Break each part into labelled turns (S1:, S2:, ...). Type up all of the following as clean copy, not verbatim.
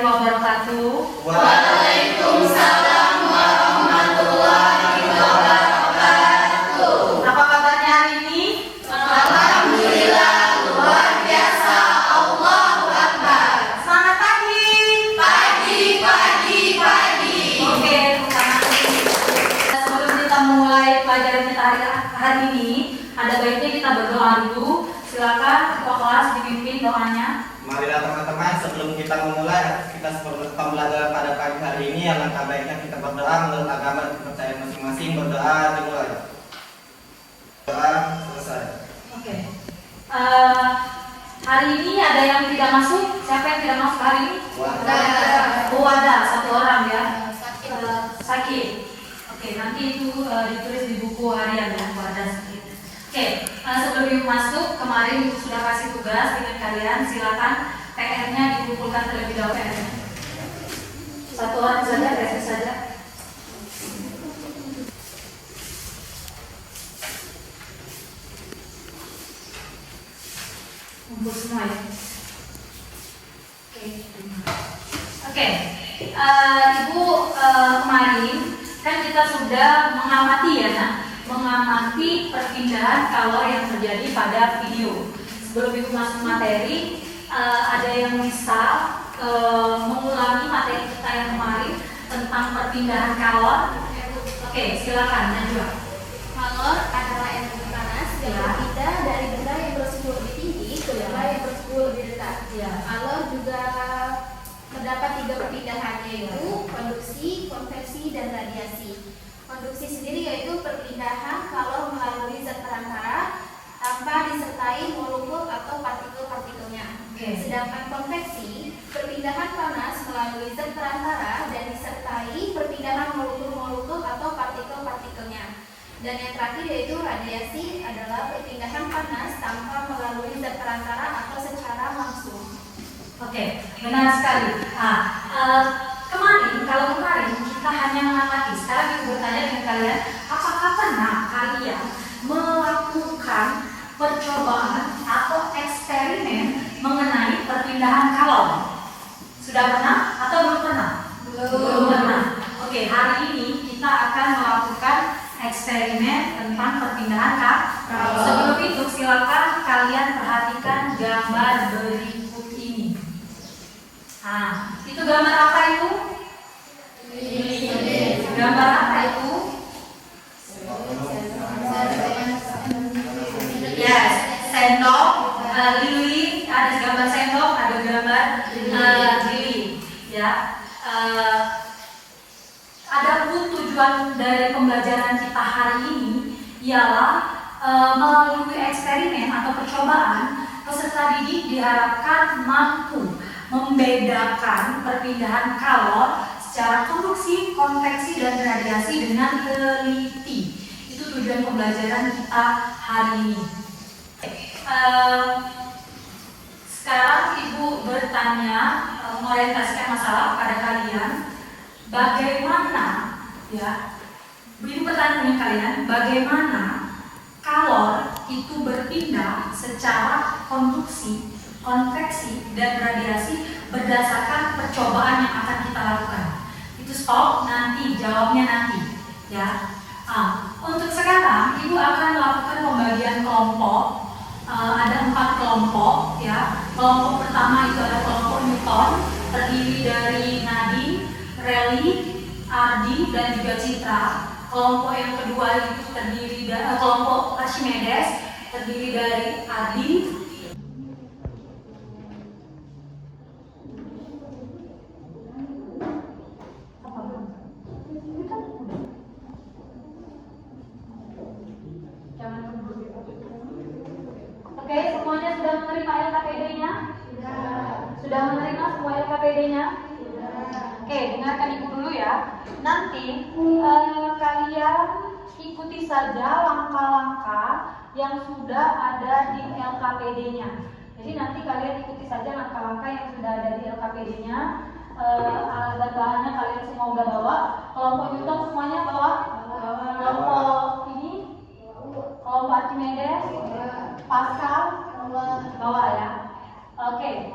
S1: warahmatullahi wabarakatuh.
S2: Waalaikumsalam warahmatullahi wabarakatuh.
S1: Apa kabarnya hari ini?
S2: Alhamdulillah, luar biasa. Allahu Akbar.
S1: Selamat pagi.
S2: Pagi.
S1: Oke, sebelum kita mulai pelajaran kita hari ini, ada baiknya kita berdoa dulu. Silakan ketua kelas dipimpin doanya.
S3: Marilah teman-teman, sebelum kita memulai pembelajaran pada pagi hari ini, alangkah baiknya kita berdoa menurut agama dan kepercayaan masing-masing. Berdoa dimulai. Doa selesai.
S1: Oke. Hari ini ada yang tidak masuk. Siapa yang tidak masuk hari ini? Ada satu orang ya. Sakit. Oke, nanti itu ditulis di buku harian ya. Wadah sakit. Oke, sebelum ibu masuk, kemarin ibu sudah kasih tugas dengan kalian. Silakan PR-nya dikumpulkan terlebih dahulu. Satu orang saja, reses saja. Kumpul semua ya. Oke. Ibu kemarin kan kita sudah mengamati ya, nah, mengamati perpindahan kalor yang terjadi pada video. Sebelum ibu masuk materi, ada yang bisa mengulangi materi kita yang kemarin tentang perpindahan kalor. Oke, silakan Najwa.
S4: Kalor adalah energi panas yang berpindah dari benda yang bersuhu lebih tinggi ke benda yang bersuhu lebih rendah. Kalor juga terdapat 3 perpindahan, yaitu konduksi, konveksi, dan radiasi. Konduksi sendiri yaitu perpindahan kalor melalui zat perantara tanpa disertai molekul atau partikel-partikelnya. Sedangkan konveksi, perpindahan panas melalui zat perantara dan disertai perpindahan molekul-molekul atau partikel-partikelnya. Dan yang terakhir yaitu radiasi adalah perpindahan panas tanpa melalui zat perantara atau secara langsung.
S1: Oke, benar sekali. Kemarin kita hanya mengamati. Sekarang ibu bertanya dengan kalian, apakah pernah kalian melakukan percobaan atau eksperimen mengenai perpindahan kalor? Sudah pernah atau belum pernah? Belum pernah. Oke, hari ini kita akan melakukan eksperimen tentang perpindahan kalor. Sebelum itu silakan kalian perhatikan gambar berikut ini. Itu gambar apa itu? Gambar apa itu? Yes, sendok, lilin. Ada gambar sendok, ada gambar lilin. Ya. Adapun tujuan dari pembelajaran kita hari ini ialah melalui eksperimen atau percobaan, peserta didik diharapkan mampu membedakan perpindahan kalor secara konduksi, konveksi, dan radiasi dengan teliti. Itu tujuan pembelajaran kita hari ini. Sekarang ibu bertanya, mengorientasikan masalah kepada kalian. Bagaimana, ya? Ibu bertanya dengan kalian, bagaimana kalor itu berpindah secara konduksi, konveksi, dan radiasi berdasarkan percobaan yang akan kita lakukan. Itu stop, nanti jawabnya nanti, ya. Untuk sekarang ibu akan melakukan pembagian kelompok. Ada 4 kelompok, ya. Kelompok pertama itu ada kelompok Newton, terdiri dari Nadine, Rally, Ardi, dan juga Citra. Kelompok yang kedua itu terdiri dari kelompok Archimedes, terdiri dari Ardi. Oke, semuanya sudah menerima LKPD-nya? Sudah menerima semua LKPD-nya? Oke, dengarkan ibu dulu ya. Nanti kalian ikuti saja langkah-langkah yang sudah ada di LKPD-nya. Jadi nanti kalian ikuti saja langkah-langkah yang sudah ada di LKPD-nya. Alat bahannya kalian semua udah bawa. Kelompok Newton semuanya bawa. Kelompok ini, kelompok Archimedes, Pascal bawa ya. Oke.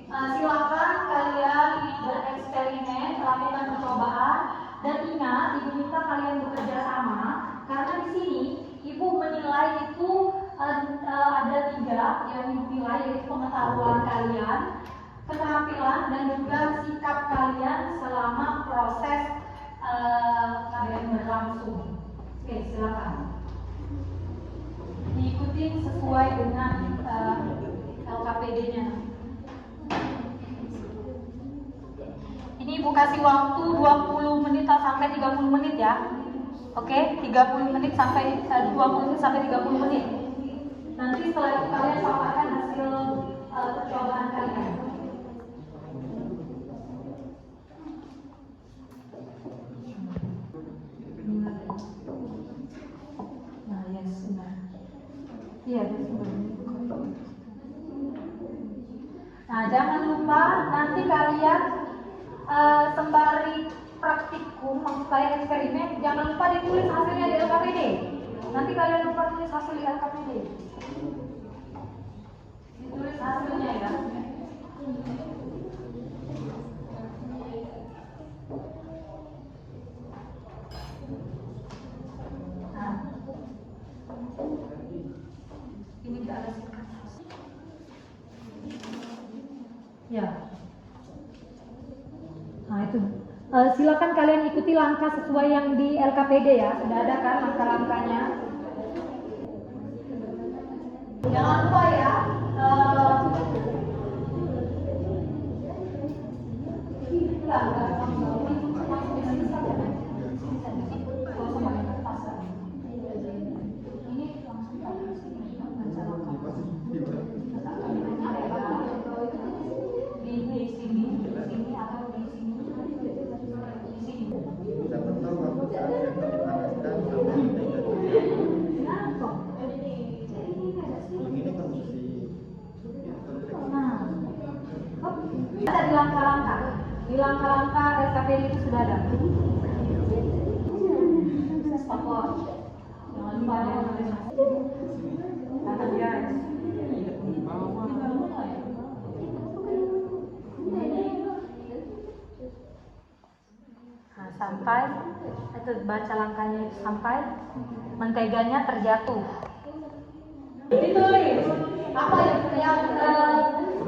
S1: Silakan kalian kalian bekerja sama, karena di sini ibu menilai itu ada 3 yang ibu nilai, yaitu pengetahuan kalian, keterampilan, dan juga sikap kalian selama proses kalian berlangsung. Oke, silakan diikuti sesuai dengan LKPD-nya. Ini ibu kasih waktu 20 menit sampai 30 menit ya. Oke, 30 menit sampai 20 menit sampai 30 menit. Nanti setelah itu kalian paparkan hasil percobaan kalian. Nah, yes, benar. Iya, benar. Nah, jangan lupa nanti kalian sembari praktikum, maksud saya eksperimen, jangan lupa ditulis hasilnya di LKPD. Nanti kalian lupa tulis hasil di LKPD. Ditulis hasilnya ya. Nah, ini tidak ada singkat. Ya. Nah itu, silakan kalian ikuti langkah sesuai yang di LKPD ya. Sudah ada kan langkah-langkahnya? Jangan lupa ya. Ada di langkah-langkah. Di langkah-langkah LKPD itu sudah ada. Stopwatch. Jangan lupa ada yang nulis. Kanan guys. Nah, sampai itu baca langkahnya itu sampai menteganya terjatuh. Ditulis apa yang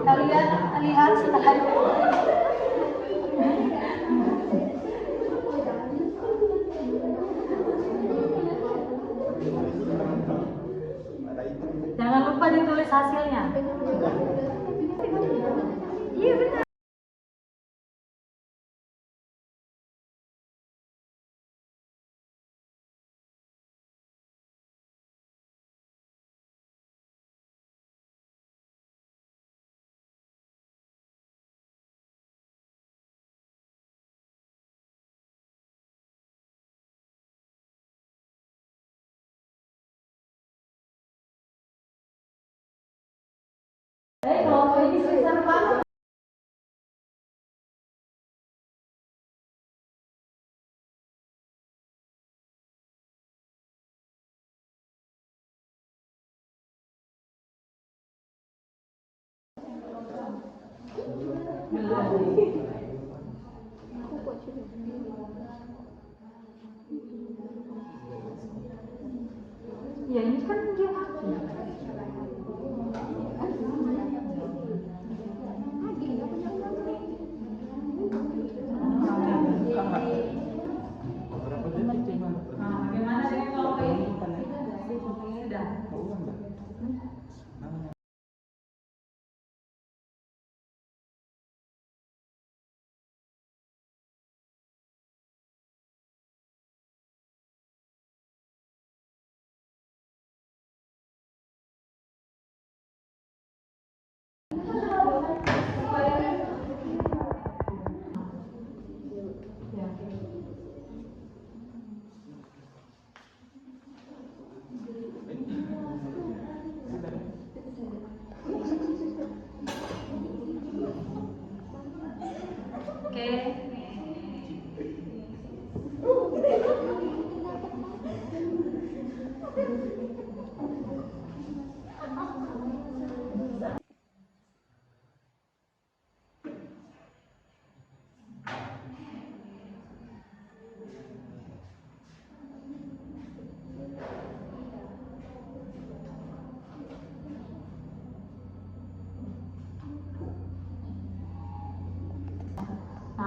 S1: kalian lihat setelah itu. Jangan lupa ditulis hasilnya. Iya benar. Kalau ini susah banget. Ya ini kan dia bagaimana dengan kalau ini? Sudah.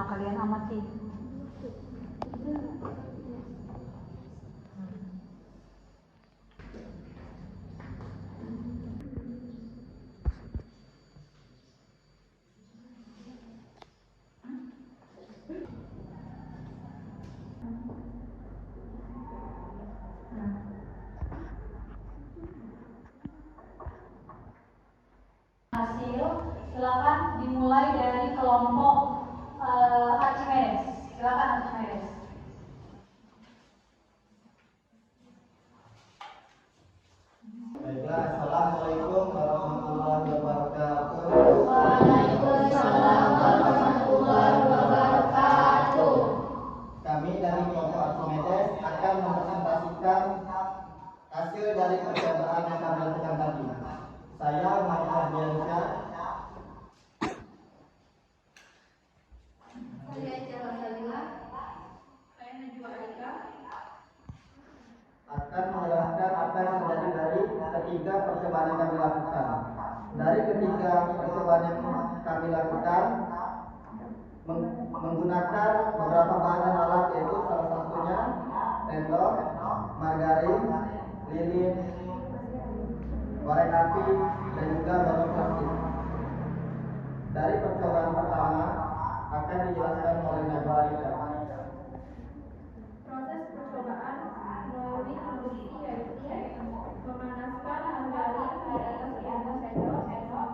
S1: kalian amati. Hasil, silakan dimulai dari kelompok Archimedes. Silakan Archimedes.
S3: Baiklah, assalamualaikum warahmatullahi wabarakatuh.
S2: Waalaikumsalam warahmatullahi wabarakatuh.
S3: Kami dari kelompok Archimedes akan mempresentasikan hasil dari percobaan yang kami lakukan tadi. Saya Muhammad Diansyah.
S4: Saya Ijazah Salila. Saya Najwa Alika.
S3: Akan menjelaskan apa yang terjadi dari ketiga percobaan yang kami lakukan. Dari ketiga percobaan yang kami lakukan, menggunakan beberapa bahan dan alat, yaitu salah satunya sendok, margarin, lilin, korek api, dan juga balon plastik. Dari percobaan pertama akan dijelaskan oleh Najwa Alika.
S4: Proses percobaan melalui kondisi yaitu memanaskan margarin di atas sendok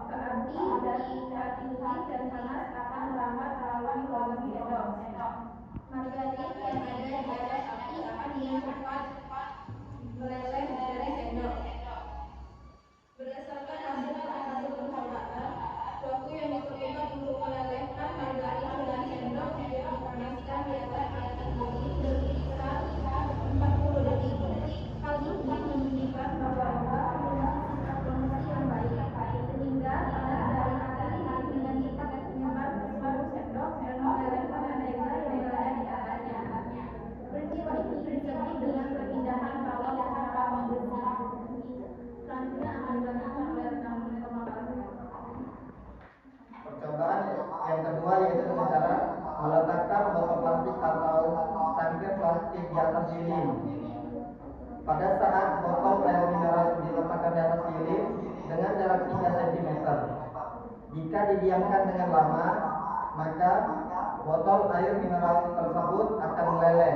S4: ke api dari api dan panas akan merambat melalui lubang sendok. Margarin yang ada di atas api akan dengan cepat meleleh dari sendok. Berdasarkan hasil percobaan, waktu yang diperlukan untuk melelehkan margarin dengan sendok yang dipanaskan di atas api tinggi berkisar 40 detik. Hal ini menunjukkan bahwa kondisi yang baik, sehingga panas dari api dengan cepat menyebar ke seluruh sendok dan melelehkan mentega yang berada di atasnya. Peristiwa ini disebut dengan perpindahan balon tanpa pembersih. Selanjutnya akan dilakukan oleh rekan-rekan pemaparan.
S3: Percobaan yang kedua yaitu dengan cara meletakkan botol plastik atau cangkir plastik di atas lilin. Pada saat botol air mineral diletakkan di atas lilin dengan jarak 3 cm, jika didiamkan dengan lama, maka botol air mineral tersebut akan meleleh.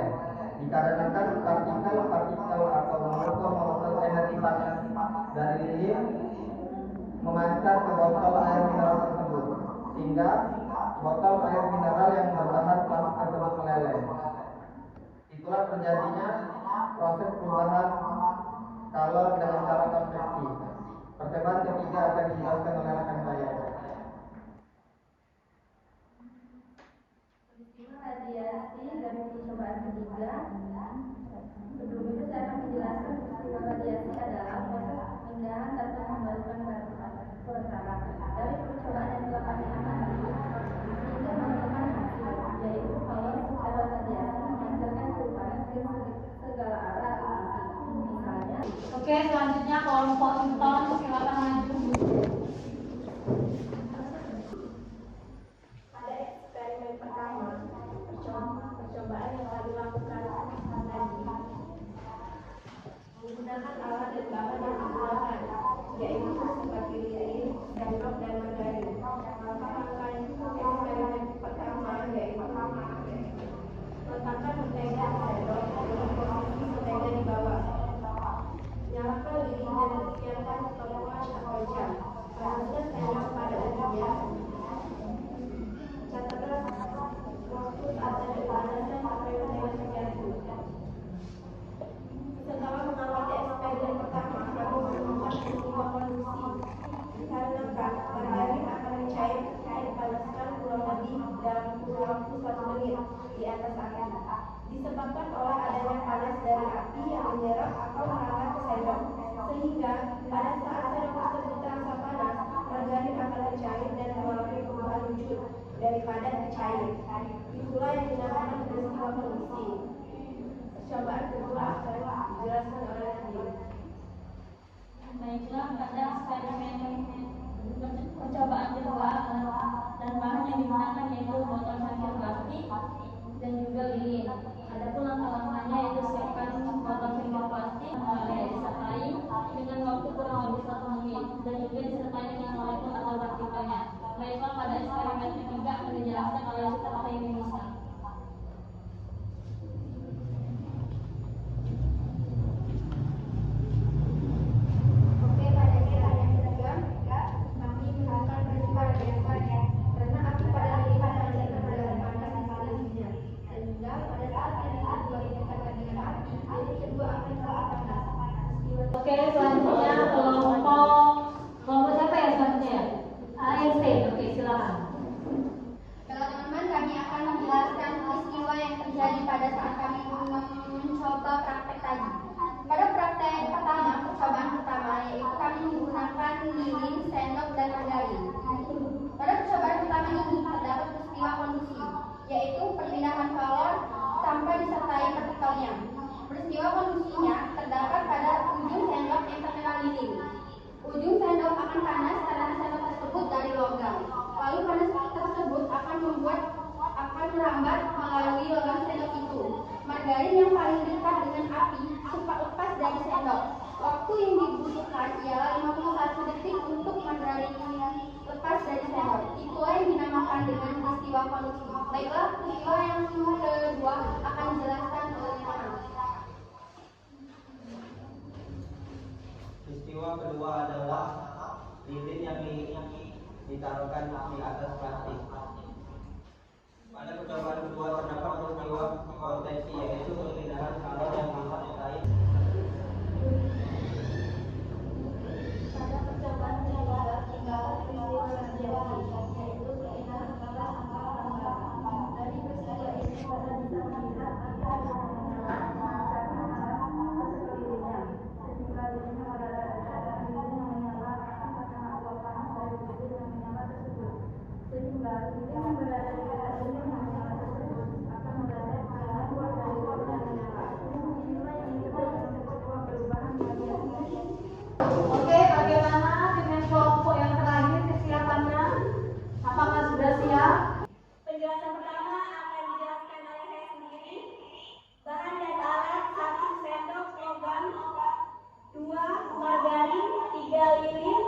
S3: Dikarenakan partikel-partikel atau molekul-molekul energi panas dari lilin memancar ke botol air mineral tersebut, sehingga botol air mineral yang berbahan plastik tersebut meleleh. Itulah terjadinya proses perubahan kalor dengan cara konveksi. Percobaan ketiga akan dijelaskan oleh rekan saya.
S4: Peristiwa radiasi dari percobaan ketiga. Sebelum itu saya akan menjelaskan peristiwa radiasi adalah proses pemindahan tanpa membalikkan barang perkara dari percobaan yang telah kami amati sehingga menemukan hasil, yaitu bahwa secara radiasi memancarkan suhu panas ke segala arah atau sisi. Misalnya,
S1: Oke, selanjutnya kelompok Newton, silakan maju.
S4: pada eksperimen pertama, percobaan yang kami lakukan tadi menggunakan alat dan bahan yang digunakan, yaitu seperti lilin, sendok, dan margarin. Maka rangkaian eksperimen pertama yaitu letakkan mentega di sendok dengan posisi mentega di bawah. Nyalakan lilin dan biarkan stopwatch atau jam. Panaskan sendok pada ujungnya. Catatlah waktu saat sendok dipanaskan sampai mentega terjatuh. Setelah mengamati eksperimen pertama, kami menemukan peristiwa konduksi. Dikarenakan margarin akan mencair ketika dipanaskan kurang lebih dalam kurun waktu 1 menit di atas api. Disebabkan oleh adanya panas dari api yang menyerap atau menghangat ke sendok, sehingga pada saat sendok tersebut terasa panas, margarin akan mencair dan mengalami perubahan wujud dari padat ke cair. Itulah yang dinamakan peristiwa konduksi. Percobaan kedua akan dijelaskan oleh Nadia.
S1: Baiklah, pada eksperimen percobaan kedua dan bahan yang digunakan yaitu botol cangkir plastik Oke, selanjutnya kelompok siapa ya selanjutnya? ARC. Oke, silakan.
S4: Teman-teman, kami akan menjelaskan peristiwa yang terjadi pada saat kami mencoba praktek tadi. Pada praktek pertama, percobaan pertama, yaitu kami menggunakan lilin, sendok, dan margarin. Pada percobaan pertama ini terdapat peristiwa konduksi, yaitu perpindahan kalor tanpa disertai partikelnya. Peristiwa konduksinya terdapat pada ujung sendok yang terkena lilin. Ujung sendok akan panas karena sendok tersebut dari logam. Lalu panas tersebut akan merambat melalui logam sendok itu. Margarin yang paling dekat dengan api cepat lepas dari sendok. Waktu yang dibutuhkan ialah 51 detik untuk margarin lepas dari sendok. Itulah yang dinamakan dengan peristiwa konduksi. Baiklah, peristiwa yang kedua akan dijelaskan oleh Nana.
S3: Peristiwa kedua adalah lilin yang ditaruhkan di atas plastik. Pada percobaan kedua terdapat peristiwa konveksi, yaitu perpindahan kalor yang tanpa disertai.
S2: Pada percobaan ketiga terdapat peristiwa radiasi, yaitu perpindahan kalor antar tanggal. Dari peristiwa ini pada bisa melihat ada menyala ke sekelilingnya, sehingga lilinnya berada dan lilin yang menyala akan terkena uap panas dari lilin yang menyala tersebut, sehingga lilin yang berada di dekat lilin yang menyala tersebut akan mendadak karena uap dari lilin yang menyala. Inilah yang disebut dengan peristiwa perubahan radiasi.
S1: Oke, bagaimana dengan kelompok yang terakhir kesiapannya? Apakah sudah siap?
S4: Penjelasan pertama akan dijelaskan oleh saya sendiri. Bahan dan alat: 1 sendok logam, 2 margarin, 3 lilin,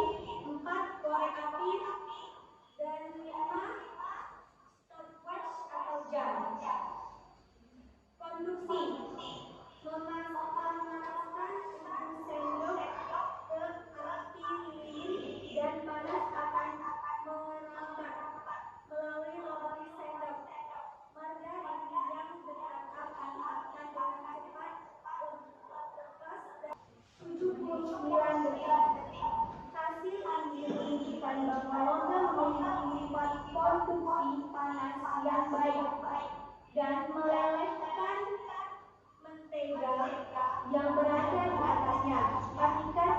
S4: 4 korek api, dan 5 stopwatch atau jam. Konduksi: memanaskan ujung sendok ke api lilin dan panas akan merambat melalui logam sendok. Margarin yang dekat api akan dengan cepat lepas dan 79 detik. Hasil ini menunjukkan bahwa logam memiliki sifat konduksi panas yang baik dan melelehkan mentega yang berada di atasnya. Pastikan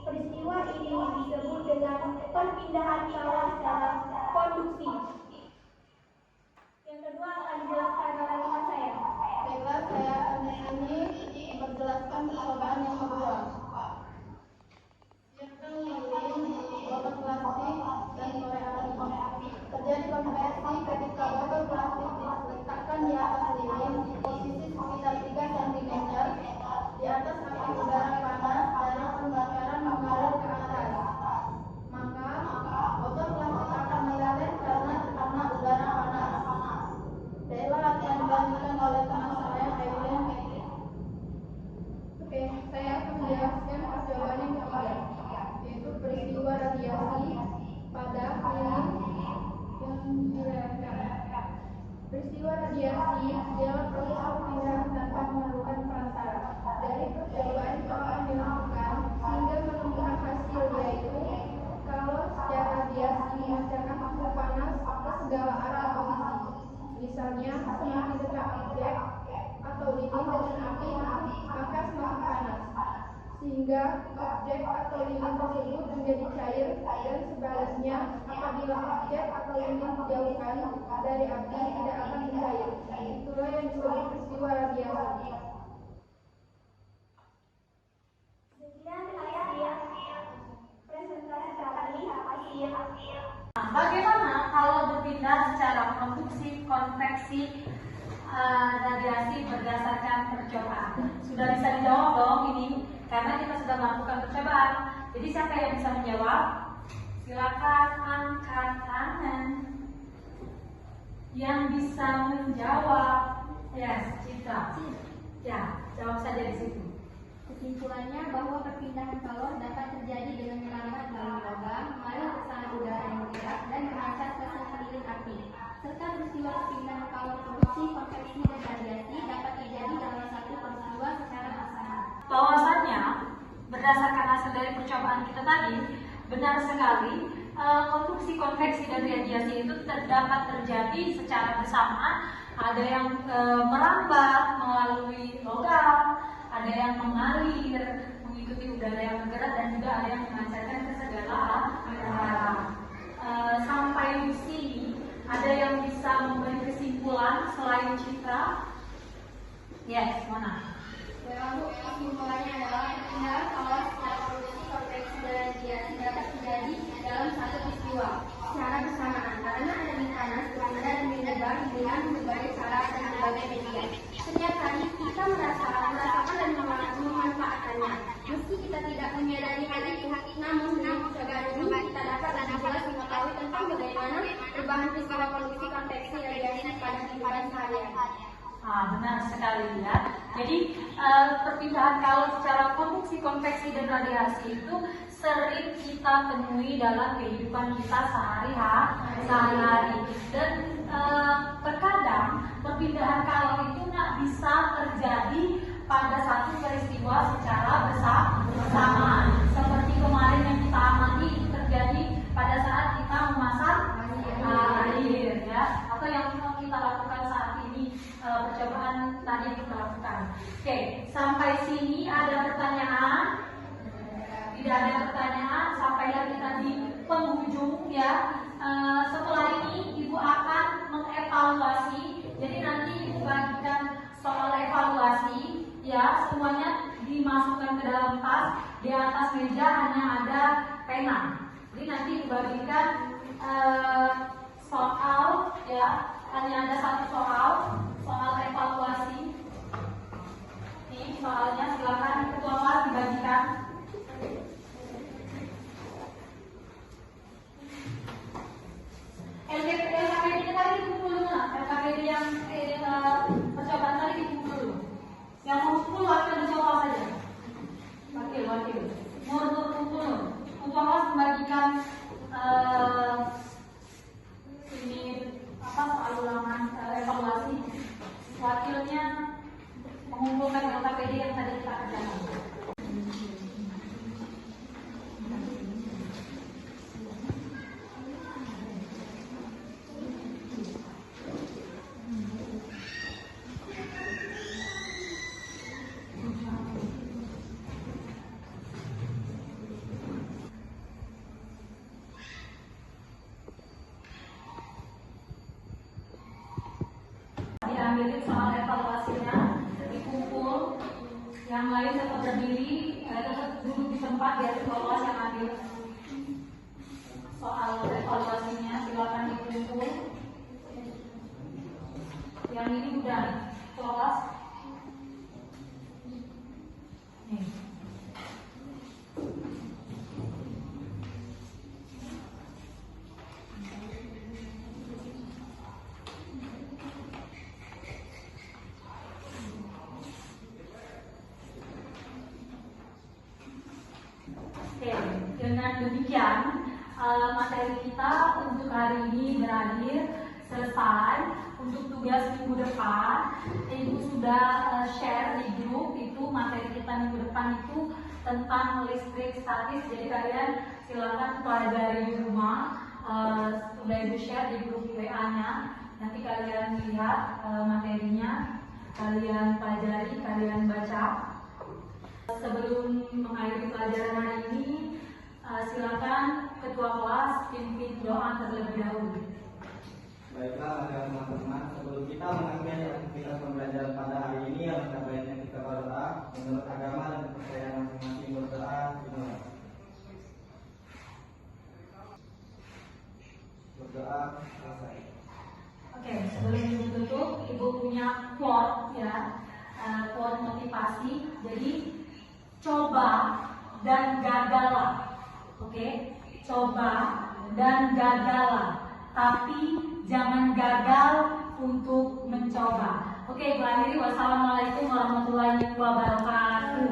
S4: peristiwa ini disebut dengan perpindahan kalor secara konduksi. Yang kedua akan dijelaskan oleh teman saya.
S2: Baiklah, saya akan di sini menjelaskan percobaan yang kedua. Siapkan lilin, botol plastik, dan korek api. Terjadi konversi ketika botol plastik diletakkan di atas lilin di posisi sekitar 3 cm di atas api udara panas dari pembakaran mengalir ke atas. Maka botol plastik akan meleleh karena terkena udara panas. Baiklah, akan dilanjutkan oleh teman saya, Evelyn. Oke, saya akan menjelaskan percobaan yang ketiga, yaitu peristiwa radiasi pada lilin yang direlehkan. Peristiwa radiasi adalah proses perpindahan tanpa memerlukan perantara. Dari percobaan yang akan dilakukan sehingga menemukan hasil, yaitu kalau secara radiasi memancarkan suhu panas ke segala arah posisi. Misalnya, semakin dekat objek atau lilin dengan api, maka semakin panas, sehingga objek atau lilin tersebut menjadi cair, dan sebaliknya, apabila objek atau lilin dijauhkan dari api tidak akan mencair. Itulah yang disebut peristiwa radiasi.
S4: Sekian hasil presentasi kami.
S1: Nah, bagaimana kalau berpindah secara produksi konveksi radiasi berdasarkan percobaan? Sudah bisa dijawab dong ini, karena kita sudah melakukan percobaan. Jadi siapa yang bisa menjawab? Silakan angkat tangan. Yang bisa menjawab, yes, Citra. Ya, jawab saja di situ.
S4: Kesimpulannya bahwa perpindahan kalor dapat terjadi dengan merambat melalui logam, mengalir ke sana udara yang bergerak dan memancar ke sekeliling api. Serta peristiwa perpindahan kalor produksi, konveksi, dan radiasi dapat terjadi dalam satu peristiwa secara bersamaan.
S1: Bahwasannya percobaan kita tadi, benar sekali, konstruksi, konveksi, dan radiasi itu dapat terjadi secara bersamaan. Ada yang merambat melalui logam, ada yang mengalir mengikuti udara yang bergerak, dan juga ada yang memancarkan ke segala arah. Sampai di sini, ada yang bisa memberi kesimpulan selain Citra? Yes, mana?
S4: Lalu kesimpulannya adalah perpindahan pola secara produksi, konveksi, dan radiasi dapat terjadi dalam satu peristiwa secara bersamaan karena energi panas berpindah dan menyebar dengan berbagai cara dan berbagai media. Setiap hari kita merasakan dan memanfaatkannya. Meski kita tidak menyadari hal itu, namun dengan percobaan ini kita dapat dengan jelas mengetahui tentang bagaimana perubahan peristiwa produksi, konveksi, radiasi pada kehidupan sehari-hari.
S1: Benar sekali ya. Jadi perpindahan kalau secara konveksi, konveksi, dan radiasi itu sering kita temui dalam kehidupan kita sehari-hari. Dan terkadang perpindahan kalau itu nggak bisa terjadi pada satu peristiwa secara bersamaan. Seperti kemarin yang kita amati itu terjadi pada saat kita memasak air, ya, atau yang kita lakukan saat ini, percobaan tadi yang kita lakukan. Oke, sampai sini ada pertanyaan? Tidak ada pertanyaan. Sampailah kita di penghujung ya. Setelah ini Ibu akan mengevaluasi. Jadi nanti Ibu bagikan soal evaluasi ya, semuanya dimasukkan ke dalam tas. Di atas meja hanya ada pena. Jadi nanti Ibu bagikan soal ya, hanya ada satu soal evaluasi. Ini soalnya, silakan ketua kelas dibagikan. LKPD tadi dikumpul dulu, LKPD yang percobaan tadi dikumpul dulu. Yang mau kumpul wakil ketua kelas saja. Wakil. Nur kumpul. Ketua kelas membagikan ini soal ulangan evaluasi. Wakilnya mengumpulkan LKPD yang tadi kita kerjakan. Diambil soal evaluasinya, dikumpul, yang lain tetap berdiri, tetap duduk di tempat, biar ketua yang ambil soal evaluasinya. Silakan dikumpul. Yang ini udah kelas. Nih. Oke, dengan demikian materi kita untuk hari ini berakhir, selesai. Untuk tugas minggu depan, Ibu sudah share di grup itu materi kita minggu depan itu tentang listrik statis. Jadi kalian silakan pelajari di rumah. Sudah Ibu share di grup WA-nya. Nanti kalian lihat materinya, kalian pelajari, kalian baca. Sebelum mengakhiri pelajaran hari ini, silakan ketua kelas pimpin doa terlebih dahulu.
S3: Baiklah teman-teman, sebelum kita mengakhiri aktivitas pembelajaran pada hari ini, alangkah baiknya kita berdoa menurut agama dan kepercayaan masing-masing. Berdoa, dimulai. Berdoa, selesai.
S1: Oke, sebelum Ibu tutup, Ibu punya quote ya, quote motivasi. Jadi coba dan gagallah. Oke, coba dan gagallah. Tapi jangan gagal untuk mencoba. Oke, Ibu akhiri. Wassalamualaikum warahmatullahi wabarakatuh.